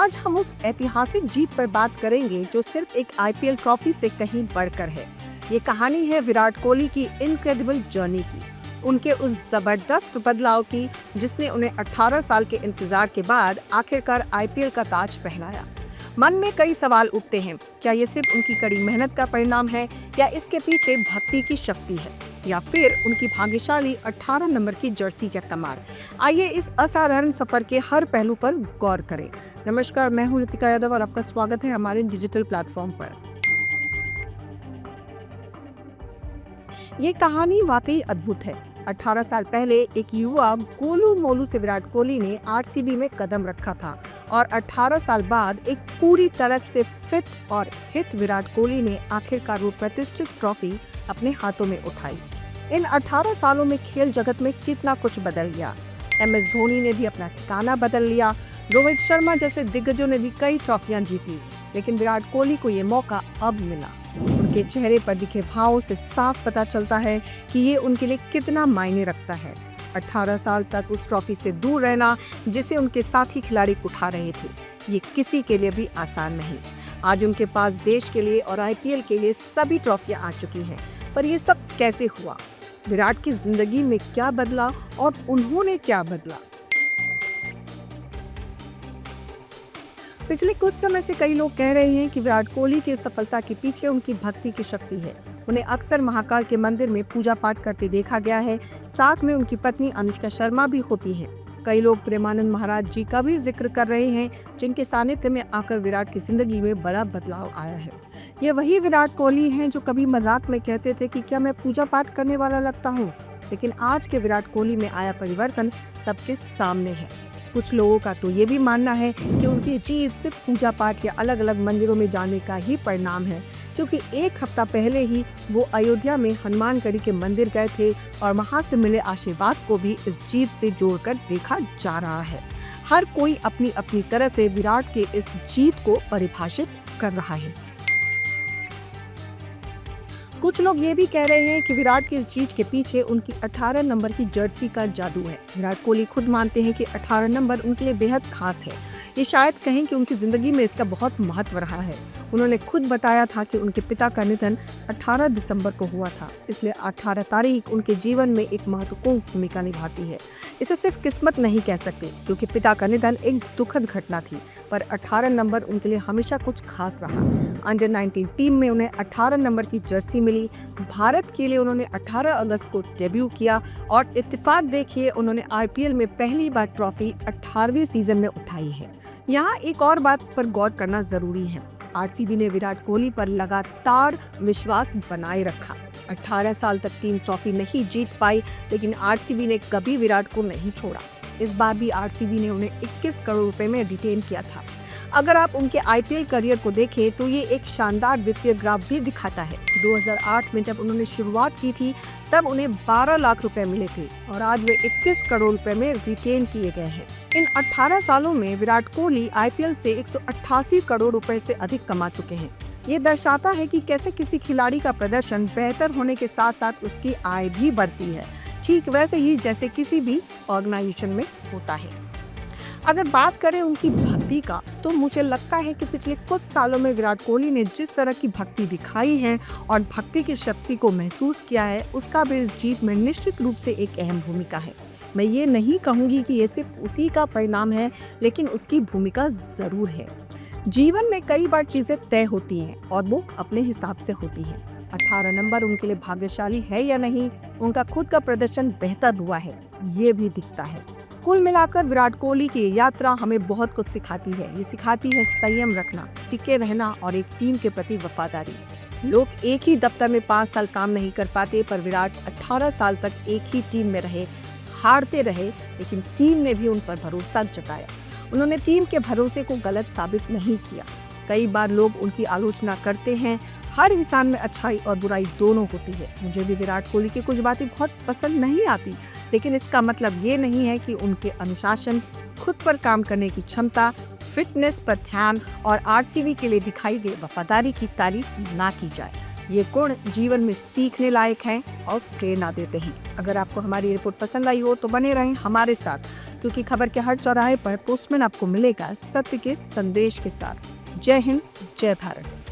आज हम उस ऐतिहासिक जीत पर बात करेंगे जो सिर्फ एक आईपीएल ट्रॉफी से कहीं बढ़कर है। ये कहानी है विराट कोहली की इनक्रेडिबल जर्नी की, उनके उस जबरदस्त बदलाव की जिसने उन्हें 18 साल के इंतजार के बाद आखिरकार आईपीएल का ताज पहनाया। मन में कई सवाल उठते हैं, क्या ये सिर्फ उनकी कड़ी मेहनत का परिणाम है या इसके पीछे भक्ति की शक्ति है या फिर उनकी भाग्यशाली 18 नंबर की जर्सी का कमाल। आइए इस असाधारण सफर के हर पहलू पर गौर करें। नमस्कार, मैं हूं ऋतिका यादव और आपका स्वागत है हमारे डिजिटल प्लेटफॉर्म पर। ये कहानी वाकई अद्भुत है। 18 साल पहले एक युवा गोलू मोलू से विराट कोहली ने आरसीबी में कदम रखा था और 18 साल बाद एक पूरी तरह से फिट और हिट विराट कोहली ने आखिरकार वो प्रतिष्ठित ट्रॉफी अपने हाथों में उठाई। इन 18 सालों में खेल जगत में कितना कुछ बदल गया। एमएस धोनी ने भी अपना ठिकाना बदल लिया, रोहित शर्मा जैसे दिग्गजों ने भी कई ट्रॉफियां जीती, लेकिन विराट कोहली को ये मौका अब मिला। उनके चेहरे पर दिखे भाव से साफ पता चलता है कि ये उनके लिए कितना मायने रखता है। 18 साल तक उस ट्रॉफी से दूर रहना जिसे उनके साथी खिलाड़ी उठा रहे थे, ये किसी के लिए भी आसान नहीं। आज उनके पास देश के लिए और आईपीएल के लिए सभी ट्रॉफियां आ चुकी हैं, पर ये सब कैसे हुआ? विराट की जिंदगी में क्या बदला और उन्होंने क्या बदला? पिछले कुछ समय से कई लोग कह रहे हैं कि विराट कोहली की सफलता के पीछे उनकी भक्ति की शक्ति है। उन्हें अक्सर महाकाल के मंदिर में पूजा पाठ करते देखा गया है। साथ में उनकी पत्नी अनुष्का शर्मा भी होती है। कई लोग प्रेमानंद महाराज जी का भी जिक्र कर रहे हैं, जिनके सानिध्य में आकर विराट की जिंदगी में बड़ा बदलाव आया है। ये वही विराट कोहली हैं जो कभी मजाक में कहते थे कि क्या मैं पूजा पाठ करने वाला लगता हूँ, लेकिन आज के विराट कोहली में आया परिवर्तन सबके सामने है। कुछ लोगों का तो ये भी मानना है कि उनकी जीत सिर्फ पूजा पाठ या अलग अलग मंदिरों में जाने का ही परिणाम है, क्योंकि एक हफ्ता पहले ही वो अयोध्या में हनुमानगढ़ी के मंदिर गए थे और वहां से मिले आशीर्वाद को भी इस जीत से जोड़कर देखा जा रहा है। हर कोई अपनी अपनी तरह से विराट के इस जीत को परिभाषित कर रहा है। कुछ लोग ये भी कह रहे हैं कि विराट की इस जीत के पीछे उनकी 18 नंबर की जर्सी का जादू है। विराट कोहली खुद मानते हैं कि 18 नंबर उनके लिए बेहद खास है। ये शायद कहें कि उनकी जिंदगी में इसका बहुत महत्व रहा है। उन्होंने खुद बताया था कि उनके पिता का निधन 18 दिसंबर को हुआ था, इसलिए 18 तारीख उनके जीवन में एक महत्वपूर्ण भूमिका निभाती है। इसे सिर्फ किस्मत नहीं कह सकते, क्योंकि पिता का निधन एक दुखद घटना थी, पर 18 नंबर उनके लिए हमेशा कुछ खास रहा। अंडर 19 टीम में उन्हें 18 नंबर की जर्सी मिली। भारत के लिए उन्होंने 18 अगस्त को डेब्यू किया और इत्तेफाक देखिए, उन्होंने आईपीएल में पहली बार ट्रॉफी 18वें सीजन में उठाई है। यहाँ एक और बात पर गौर करना जरूरी है। आरसीबी ने विराट कोहली पर लगातार विश्वास बनाए रखा। 18 साल तक टीम ट्रॉफी नहीं जीत पाई, लेकिन आरसीबी ने कभी विराट को नहीं छोड़ा। इस बार भी आरसीबी ने उन्हें 21 करोड़ रुपए में रिटेन किया था। अगर आप उनके आईपीएल करियर को देखें तो ये एक शानदार वित्तीय ग्राफ भी दिखाता है। 2008 में जब उन्होंने शुरुआत की थी तब उन्हें 12 लाख रुपए मिले थे और आज वे 21 करोड़ रुपए में रिटेन किए गए हैं। इन 18 सालों में विराट कोहली आईपीएल से 188 करोड़ रुपए से अधिक कमा चुके हैं। ये दर्शाता है कि कैसे किसी खिलाड़ी का प्रदर्शन बेहतर होने के साथ साथ उसकी आय भी बढ़ती है, ठीक वैसे ही जैसे किसी भी ऑर्गेनाइजेशन में होता है। अगर बात करें उनकी भक्ति का, तो मुझे लगता है कि पिछले कुछ सालों में विराट कोहली ने जिस तरह की भक्ति दिखाई है और भक्ति की शक्ति को महसूस किया है, उसका भी इस जीत में निश्चित रूप से एक अहम भूमिका है। मैं ये नहीं कहूँगी कि ये सिर्फ उसी का परिणाम है, लेकिन उसकी भूमिका जरूर है। जीवन में कई बार चीजें तय होती हैं और वो अपने हिसाब से होती हैं। 18 नंबर उनके लिए भाग्यशाली है या नहीं, उनका खुद का प्रदर्शन बेहतर हुआ है, ये भी दिखता है। कुल मिलाकर विराट कोहली की यात्रा हमें बहुत कुछ सिखाती है। ये सिखाती है संयम रखना, टिके रहना और एक टीम के प्रति वफादारी। लोग एक ही दफ्तर में 5 साल काम नहीं कर पाते, पर विराट 18 साल तक एक ही टीम में रहे, हारते रहे, लेकिन टीम ने भी उन पर भरोसा जताया। उन्होंने टीम के भरोसे को गलत साबित नहीं किया। कई बार लोग उनकी आलोचना करते हैं। हर इंसान में अच्छाई और बुराई दोनों होती है। मुझे भी विराट कोहली की कुछ बातें बहुत पसंद नहीं आती, लेकिन इसका मतलब ये नहीं है कि उनके अनुशासन, खुद पर काम करने की क्षमता, फिटनेस पर ध्यान और आरसीबी के लिए दिखाई गई वफादारी की तारीफ ना की जाए। ये गुण जीवन में सीखने लायक हैं और प्रेरणा देते हैं। अगर आपको हमारी रिपोर्ट पसंद आई हो तो बने रहें हमारे साथ। क्योंकि खबर के हर चौराहे पर पोस्टमैन आपको मिलेगा सत्य के संदेश के साथ। जय हिंद, जय भारत।